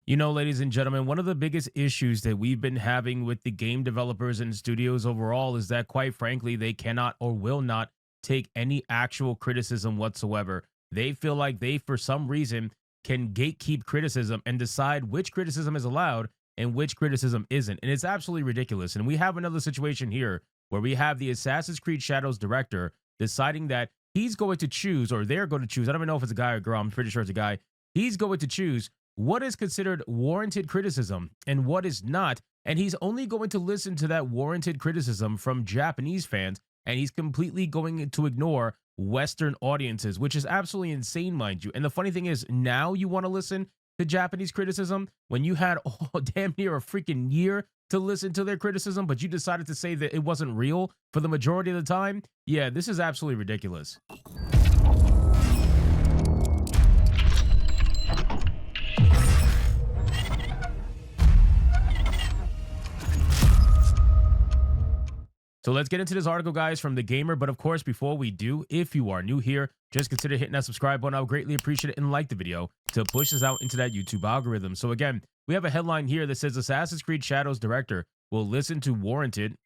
You know, ladies and gentlemen, one of the biggest issues that we've been having with the game developers and studios overall is that, quite frankly, they cannot or will not take any actual criticism whatsoever. They feel like they, for some reason, can gatekeep criticism and decide which criticism is allowed and which criticism isn't. And it's absolutely ridiculous. And we have another situation here where we have the Assassin's Creed Shadows director deciding that he's going to choose, or they're going to choose. I don't even know if it's a guy or girl. I'm pretty sure it's a guy. He's going to choose what is considered warranted criticism and what is not. And he's only going to listen to that warranted criticism from Japanese fans. And he's completely going to ignore Western audiences, which is absolutely insane, mind you. And the funny thing is, now you want to listen to Japanese criticism when you had damn near a freaking year to listen to their criticism, but you decided to say that it wasn't real for the majority of the time. Yeah, this is absolutely ridiculous. So let's get into this article, guys, from The Gamer. But of course, before we do, if you are new here, just consider hitting that subscribe button. I would greatly appreciate it, and like the video to push us out into that YouTube algorithm. So again, we have a headline here that says Assassin's Creed Shadows director will listen to warranted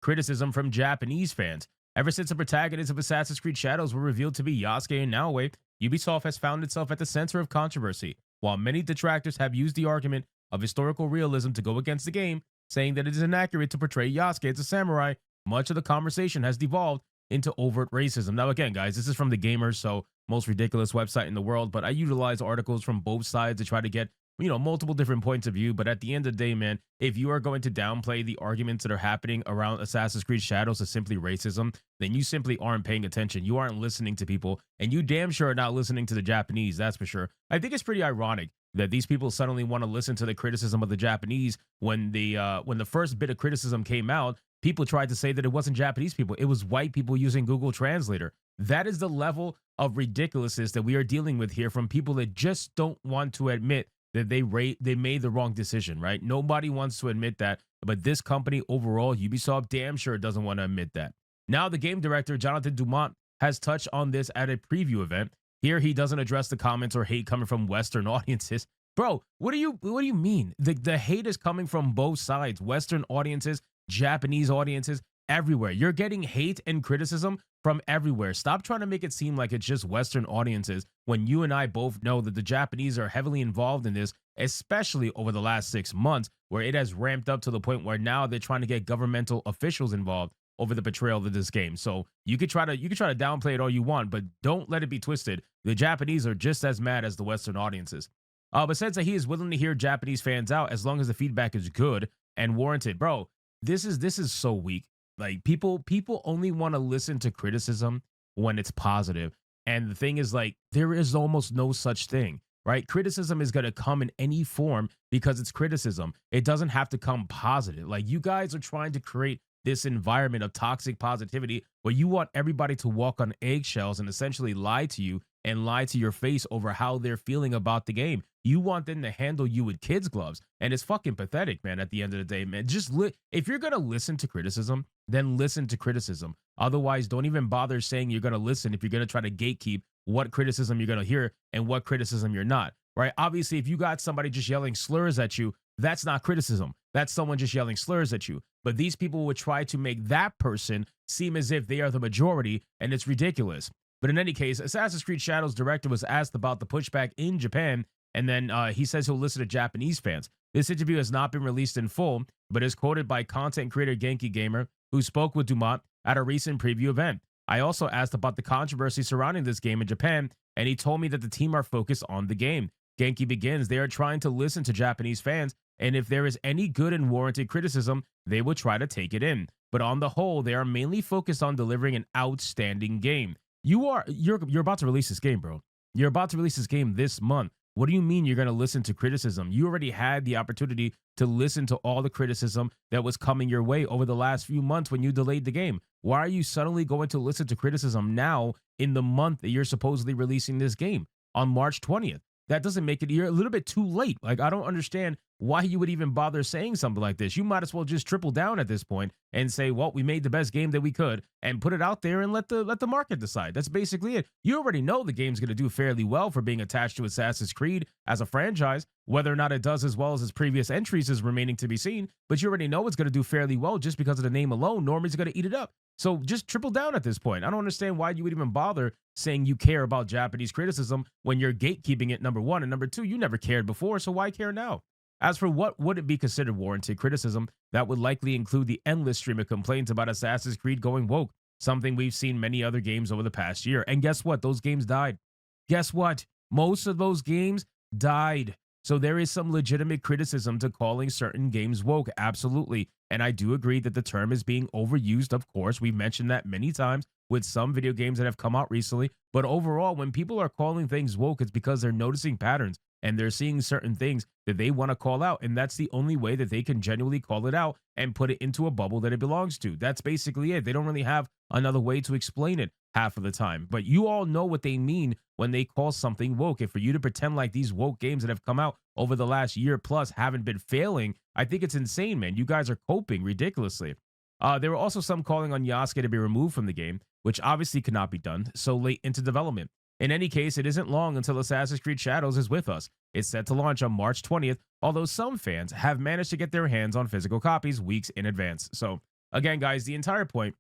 criticism from Japanese fans. Ever since the protagonists of Assassin's Creed Shadows were revealed to be Yasuke and Naoe, Ubisoft has found itself at the center of controversy. While many detractors have used the argument of historical realism to go against the game, saying that it is inaccurate to portray Yasuke as a samurai, much of the conversation has devolved into overt racism. Now, again, guys, this is from The Gamer, so most ridiculous website in the world, but I utilize articles from both sides to try to get, multiple different points of view. But at the end of the day, man, if you are going to downplay the arguments that are happening around Assassin's Creed Shadows as simply racism, then you simply aren't paying attention. You aren't listening to people, and you damn sure are not listening to the Japanese, that's for sure. I think it's pretty ironic that these people suddenly want to listen to the criticism of the Japanese when the first bit of criticism came out. People tried to say that it wasn't Japanese people, it was white people using Google Translator. That is the level of ridiculousness that we are dealing with here from people that just don't want to admit that they made the wrong decision, right? Nobody wants to admit that, but this company overall, Ubisoft, damn sure doesn't want to admit that. Now, the game director, Jonathan Dumont, has touched on this at a preview event. Here, he doesn't address the comments or hate coming from Western audiences. Bro, what do you mean? The hate is coming from both sides, Western audiences, Japanese audiences, everywhere. You're getting hate and criticism from everywhere. Stop trying to make it seem like it's just Western audiences when you and I both know that the Japanese are heavily involved in this, especially over the last 6 months, where it has ramped up to the point where now they're trying to get governmental officials involved over the portrayal of this game. So you could try to downplay it all you want, but don't let it be twisted. The Japanese are just as mad as the Western audiences. But says that he is willing to hear Japanese fans out as long as the feedback is good and warranted. Bro, this is so weak. Like people only want to listen to criticism when it's positive. And the thing is, like, there is almost no such thing, right? Criticism is going to come in any form because it's criticism. It doesn't have to come positive. Like, you guys are trying to create this environment of toxic positivity where you want everybody to walk on eggshells and essentially lie to you and lie to your face over how they're feeling about the game. You want them to handle you with kids' gloves. And it's fucking pathetic, man, at the end of the day, man. If you're going to listen to criticism, then listen to criticism. Otherwise, don't even bother saying you're going to listen if you're going to try to gatekeep what criticism you're going to hear and what criticism you're not, right? Obviously, if you got somebody just yelling slurs at you, that's not criticism. That's someone just yelling slurs at you. But these people would try to make that person seem as if they are the majority, and it's ridiculous. But in any case, Assassin's Creed Shadows director was asked about the pushback in Japan, and then he says he'll listen to Japanese fans. This interview has not been released in full, but is quoted by content creator Genki Gamer, who spoke with Dumont at a recent preview event. I also asked about the controversy surrounding this game in Japan, and he told me that the team are focused on the game. Genki begins, they are trying to listen to Japanese fans, and if there is any good and warranted criticism, they will try to take it in. But on the whole, they are mainly focused on delivering an outstanding game. You're about to release this game, bro. You're about to release this game this month. What do you mean you're going to listen to criticism? You already had the opportunity to listen to all the criticism that was coming your way over the last few months when you delayed the game. Why are you suddenly going to listen to criticism now in the month that you're supposedly releasing this game on March 20th? that doesn't make it, you're a little bit too late. Like, I don't understand why you would even bother saying something like this. You might as well just triple down at this point and say, well, we made the best game that we could and put it out there and let the market decide. That's basically it. You already know the game's going to do fairly well for being attached to Assassin's Creed as a franchise. Whether or not it does as well as its previous entries is remaining to be seen, but you already know it's going to do fairly well just because of the name alone. Normies are going to eat it up. So just triple down at this point. I don't understand why you would even bother saying you care about Japanese criticism when you're gatekeeping it, number one. And number two, you never cared before, so why care now? As for what would it be considered warranted criticism, that would likely include the endless stream of complaints about Assassin's Creed going woke, something we've seen many other games over the past year. And guess what? Those games died. Guess what? Most of those games died. So there is some legitimate criticism to calling certain games woke, absolutely. And I do agree that the term is being overused, of course. We've mentioned that many times with some video games that have come out recently. But overall, when people are calling things woke, it's because they're noticing patterns and they're seeing certain things that they want to call out. And that's the only way that they can genuinely call it out and put it into a bubble that it belongs to. That's basically it. They don't really have another way to explain it half of the time. But you all know what they mean when they call something woke. And for you to pretend like these woke games that have come out over the last year plus haven't been failing, I think it's insane, man. You guys are coping ridiculously. There were also some calling on Yasuke to be removed from the game, which obviously could not be done so late into development. In any case, it isn't long until Assassin's Creed Shadows is with us. It's set to launch on March 20th, although some fans have managed to get their hands on physical copies weeks in advance. So again, guys, the entire point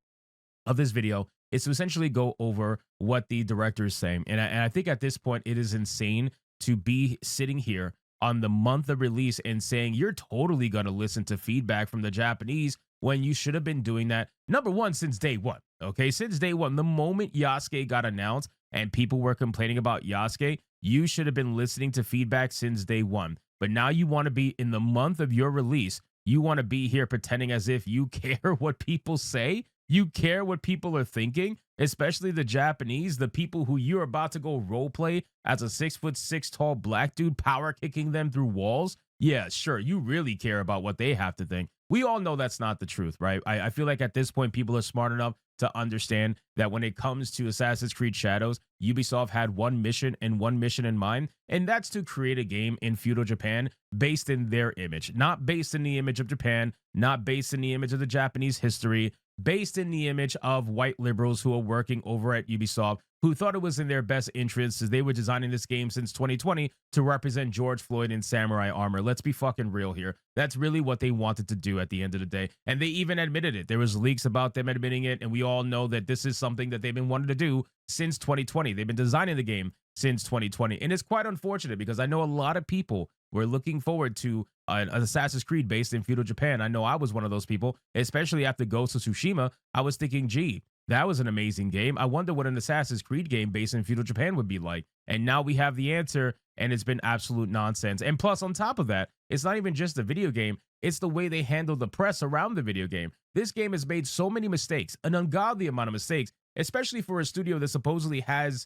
of this video is to essentially go over what the director is saying. And I think at this point, it is insane to be sitting here on the month of release and saying you're totally going to listen to feedback from the Japanese when you should have been doing that, number one, since day one. Okay, since day one, the moment Yasuke got announced and people were complaining about Yasuke, you should have been listening to feedback since day one. But now you want to be in the month of your release. You want to be here pretending as if you care what people say. You care what people are thinking, especially the Japanese, the people who you're about to go role play as a 6'6" tall black dude power kicking them through walls. Yeah, sure. You really care about what they have to think. We all know that's not the truth, right? I feel like at this point, people are smart enough to understand that when it comes to Assassin's Creed Shadows, Ubisoft had one mission in mind, and that's to create a game in feudal Japan based in their image, not based in the image of Japan, not based in the image of the Japanese history, based in the image of white liberals who are working over at Ubisoft, who thought it was in their best interest as they were designing this game since 2020 to represent George Floyd in samurai armor. Let's be fucking real here. That's really what they wanted to do at the end of the day. And they even admitted it. There was leaks about them admitting it, and we all know that this is something that they've been wanting to do since 2020. They've been designing the game since 2020. And it's quite unfortunate because I know a lot of people were looking forward to an Assassin's Creed based in feudal Japan. I know I was one of those people, especially after Ghost of Tsushima. I was thinking, gee, that was an amazing game. I wonder what an Assassin's Creed game based in feudal Japan would be like. And now we have the answer, and it's been absolute nonsense. And plus, on top of that, it's not even just the video game. It's the way they handle the press around the video game. This game has made so many mistakes, an ungodly amount of mistakes, especially for a studio that supposedly has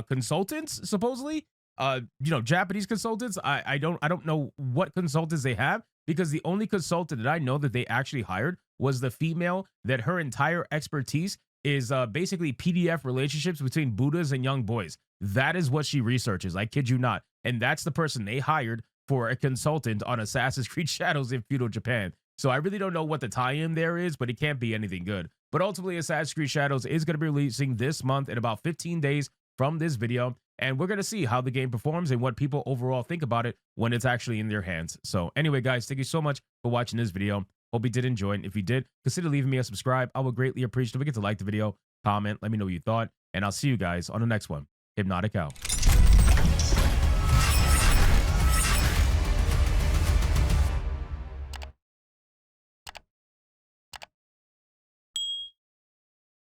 consultants, supposedly. Japanese consultants. I don't know what consultants they have, because the only consultant that I know that they actually hired was the female that her entire expertise is basically PDF relationships between Buddhas and young boys. That is what she researches. I kid you not. And that's the person they hired for a consultant on Assassin's Creed Shadows in feudal Japan. So I really don't know what the tie-in there is, but it can't be anything good. But ultimately, Assassin's Creed Shadows is going to be releasing this month in about 15 days from this video. And we're going to see how the game performs and what people overall think about it when it's actually in their hands. So anyway, guys, thank you so much for watching this video. Hope you did enjoy it. And if you did, consider leaving me a subscribe. I would greatly appreciate it. Don't forget to like the video, comment, let me know what you thought. And I'll see you guys on the next one. Hypnotic out.